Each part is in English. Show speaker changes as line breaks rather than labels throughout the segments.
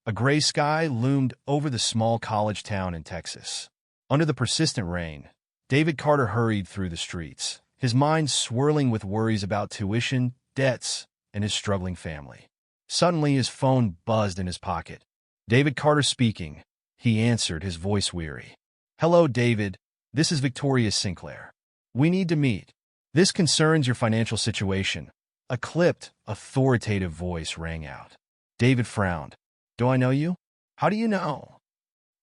A gray sky loomed over the small college town in Texas. Under the persistent rain, David Carter hurried through the streets, his mind swirling with worries about tuition, debts, and his struggling family. Suddenly, his phone buzzed in his pocket. David Carter speaking. He answered, his voice weary. "Hello, David. This is Victoria Sinclair. We need to meet. This concerns your financial situation." A clipped, authoritative voice rang out. David frowned. "Do I know you?" "How do you know?"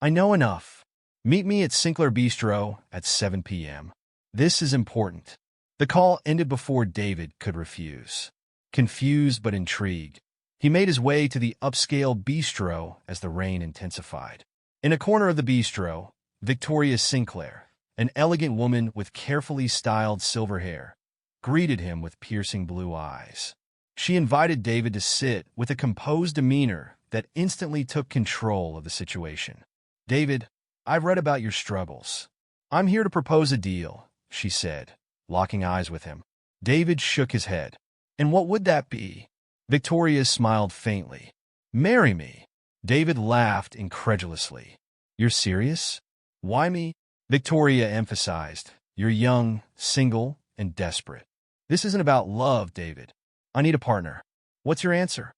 "I know enough. Meet me at Sinclair Bistro at 7 p.m. This is important." The call ended before David could refuse. Confused but intrigued, he made his way to the upscale bistro as the rain intensified. In a corner of the bistro, Victoria Sinclair, an elegant woman with carefully styled silver hair, greeted him with piercing blue eyes. She invited David to sit with a composed demeanor that instantly took control of the situation. "David, I've read about your struggles. I'm here to propose a deal," she said, locking eyes with him. David shook his head. "And what would that be?" Victoria smiled faintly. "Marry me." David laughed incredulously. "You're serious? Why me?" Victoria emphasized. "You're young, single, and desperate. This isn't about love, David. I need a partner. What's your answer?"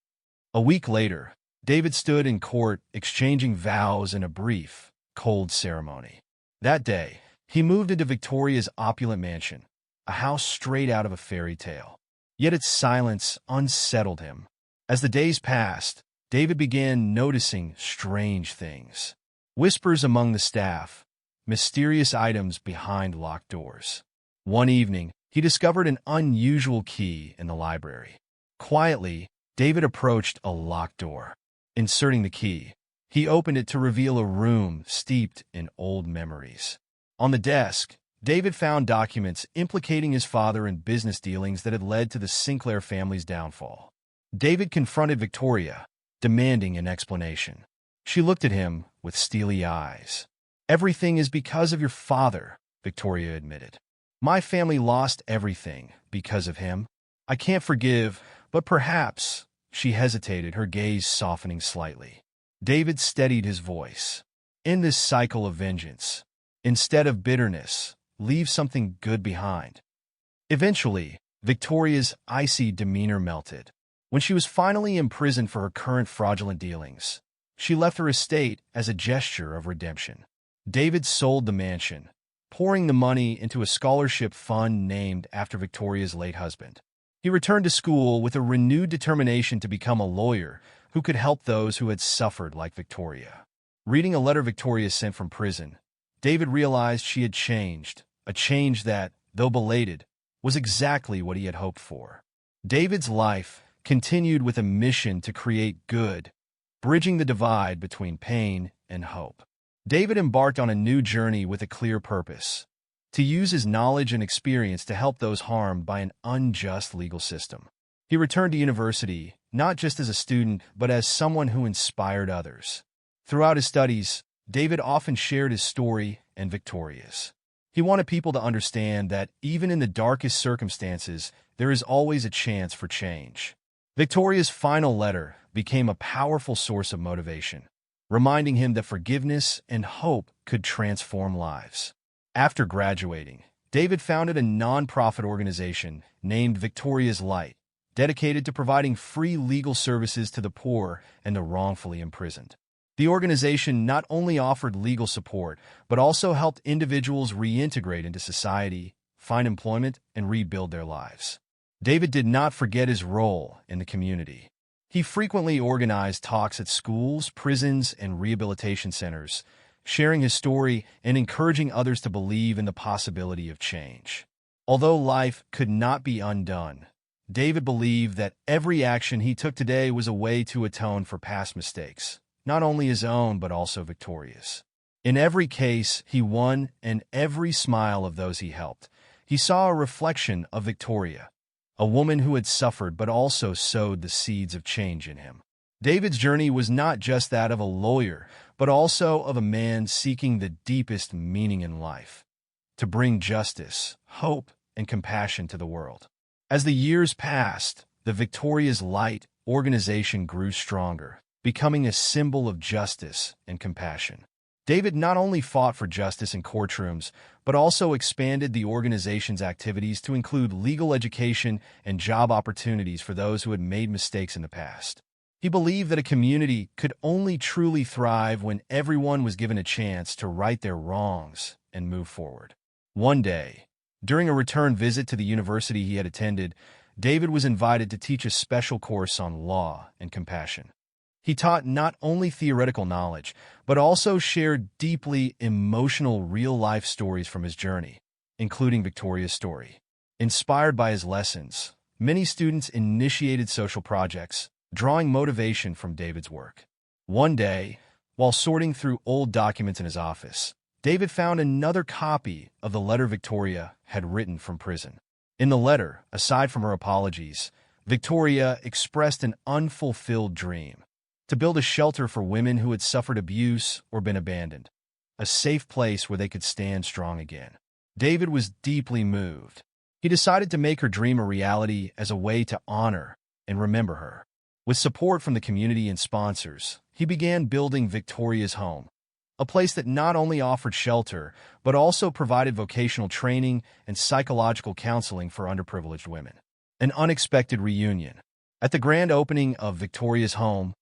A week later, David stood in court exchanging vows in a brief, cold ceremony. That day, he moved into Victoria's opulent mansion, a house straight out of a fairy tale. Yet its silence unsettled him. As the days passed, David began noticing strange things. Whispers among the staff, mysterious items behind locked doors. One evening, he discovered an unusual key in the library. Quietly, David approached a locked door. Inserting the key, he opened it to reveal a room steeped in old memories. On the desk, David found documents implicating his father in business dealings that had led to the Sinclair family's downfall. David confronted Victoria, demanding an explanation. She looked at him with steely eyes. "Everything is because of your father," Victoria admitted. "My family lost everything because of him. I can't forgive, but perhaps—" She hesitated, her gaze softening slightly. David steadied his voice. "In this cycle of vengeance, instead of bitterness, leave something good behind." Eventually, Victoria's icy demeanor melted. When she was finally imprisoned for her current fraudulent dealings, she left her estate as a gesture of redemption. David sold the mansion, pouring the money into a scholarship fund named after Victoria's late husband. He returned to school with a renewed determination to become a lawyer who could help those who had suffered like Victoria. Reading a letter Victoria sent from prison, David realized she had changed, a change that, though belated, was exactly what he had hoped for. David's life continued with a mission to create good, bridging the divide between pain and hope. David embarked on a new journey with a clear purpose: to use his knowledge and experience to help those harmed by an unjust legal system. He returned to university, not just as a student, but as someone who inspired others. Throughout his studies, David often shared his story and Victoria's. He wanted people to understand that even in the darkest circumstances, there is always a chance for change. Victoria's final letter became a powerful source of motivation, reminding him that forgiveness and hope could transform lives. After graduating, David founded a nonprofit organization named Victoria's Light, dedicated to providing free legal services to the poor and the wrongfully imprisoned. The organization not only offered legal support, but also helped individuals reintegrate into society, find employment, and rebuild their lives. David did not forget his role in the community. He frequently organized talks at schools, prisons, and rehabilitation centers, sharing his story and encouraging others to believe in the possibility of change. Although life could not be undone, David believed that every action he took today was a way to atone for past mistakes, not only his own but also Victoria's. In every case he won and every smile of those he helped, he saw a reflection of Victoria, a woman who had suffered but also sowed the seeds of change in him. David's journey was not just that of a lawyer, but also of a man seeking the deepest meaning in life: to bring justice, hope, and compassion to the world. As the years passed, the Victoria's Light organization grew stronger, becoming a symbol of justice and compassion. David not only fought for justice in courtrooms, but also expanded the organization's activities to include legal education and job opportunities for those who had made mistakes in the past. He believed that a community could only truly thrive when everyone was given a chance to right their wrongs and move forward. One day, during a return visit to the university he had attended, David was invited to teach a special course on law and compassion. He taught not only theoretical knowledge, but also shared deeply emotional real-life stories from his journey, including Victoria's story. Inspired by his lessons, many students initiated social projects, drawing motivation from David's work. One day, while sorting through old documents in his office, David found another copy of the letter Victoria had written from prison. In the letter, aside from her apologies, Victoria expressed an unfulfilled dream: to build a shelter for women who had suffered abuse or been abandoned, a safe place where they could stand strong again. David was deeply moved. He decided to make her dream a reality as a way to honor and remember her. With support from the community and sponsors, he began building Victoria's home, a place that not only offered shelter, but also provided vocational training and psychological counseling for underprivileged women. An unexpected reunion. At the grand opening of Victoria's home,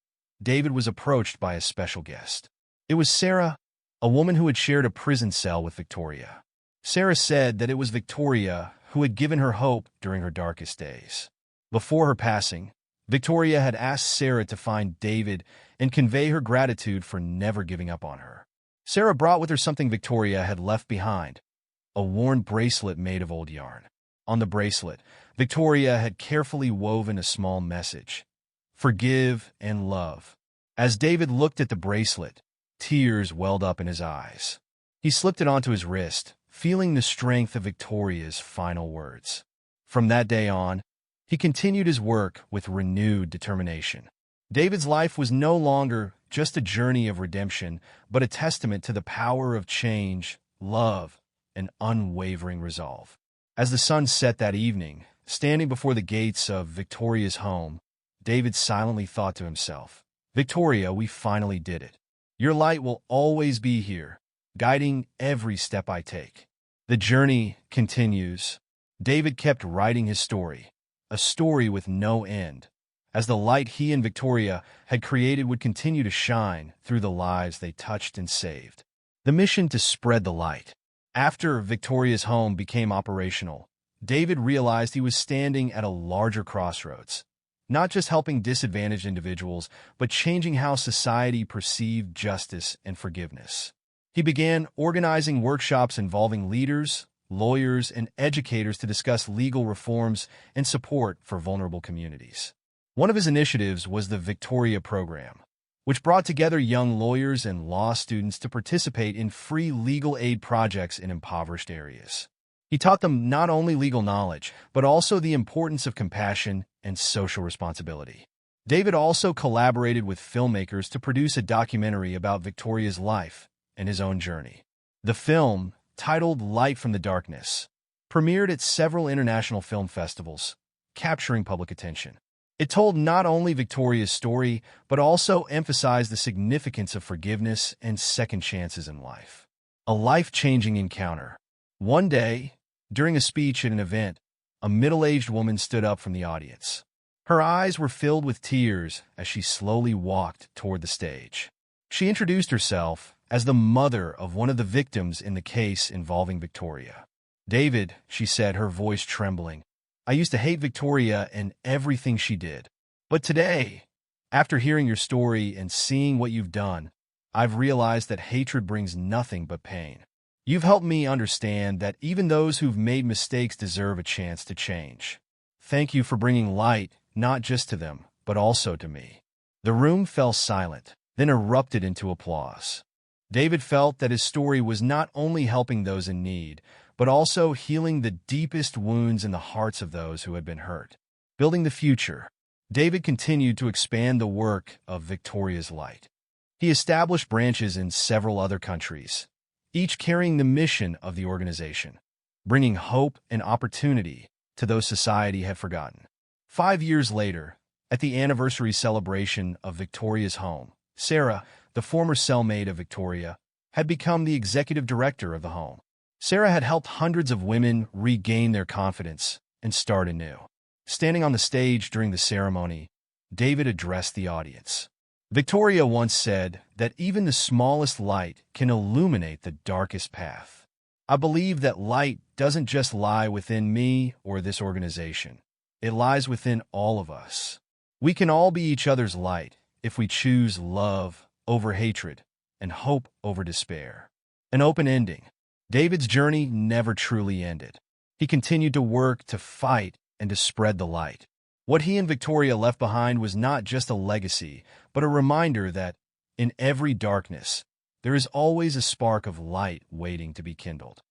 David was approached by a special guest. It was Sarah, a woman who had shared a prison cell with Victoria. Sarah said that it was Victoria who had given her hope during her darkest days. Before her passing, Victoria had asked Sarah to find David and convey her gratitude for never giving up on her. Sarah brought with her something Victoria had left behind, a worn bracelet made of old yarn. On the bracelet, Victoria had carefully woven a small message: forgive and love. As David looked at the bracelet, tears welled up in his eyes. He slipped it onto his wrist, feeling the strength of Victoria's final words. From that day on, he continued his work with renewed determination. David's life was no longer just a journey of redemption, but a testament to the power of change, love, and unwavering resolve. As the sun set that evening, standing before the gates of Victoria's home, David silently thought to himself, "Victoria, we finally did it. Your light will always be here, guiding every step I take." The journey continues. David kept writing his story, a story with no end, as the light he and Victoria had created would continue to shine through the lives they touched and saved. The mission to spread the light. After Victoria's home became operational, David realized he was standing at a larger crossroads, not just helping disadvantaged individuals, but changing how society perceived justice and forgiveness. He began organizing workshops involving leaders, lawyers, and educators to discuss legal reforms and support for vulnerable communities. One of his initiatives was the Victoria Program, which brought together young lawyers and law students to participate in free legal aid projects in impoverished areas. He taught them not only legal knowledge, but also the importance of compassion and social responsibility. David also collaborated with filmmakers to produce a documentary about Victoria's life and his own journey. The film, titled Light from the Darkness, premiered at several international film festivals, capturing public attention. It told not only Victoria's story, but also emphasized the significance of forgiveness and second chances in life. A life-changing encounter. One day, during a speech at an event, a middle-aged woman stood up from the audience. Her eyes were filled with tears as she slowly walked toward the stage. She introduced herself as the mother of one of the victims in the case involving Victoria. "David," she said, her voice trembling, "I used to hate Victoria and everything she did. But today, after hearing your story and seeing what you've done, I've realized that hatred brings nothing but pain. You've helped me understand that even those who've made mistakes deserve a chance to change. Thank you for bringing light, not just to them, but also to me." The room fell silent, then erupted into applause. David felt that his story was not only helping those in need, but also healing the deepest wounds in the hearts of those who had been hurt. Building the future, David continued to expand the work of Victoria's Light. He established branches in several other countries, each carrying the mission of the organization, bringing hope and opportunity to those society had forgotten. 5 years later, At the anniversary celebration of Victoria's home, Sarah, the former cellmate of Victoria, had become the executive director of the home. Sarah had helped hundreds of women regain their confidence and start anew. Standing on the stage during the ceremony, David addressed the audience. Victoria once said that even the smallest light can illuminate the darkest path. I believe that light doesn't just lie within me or this organization. It lies within all of us. We can all be each other's light if we choose love over hatred and hope over despair. An open ending. David's journey never truly ended. He continued to work, to fight, and to spread the light. What he and Victoria left behind was not just a legacy, but a reminder that, in every darkness, there is always a spark of light waiting to be kindled.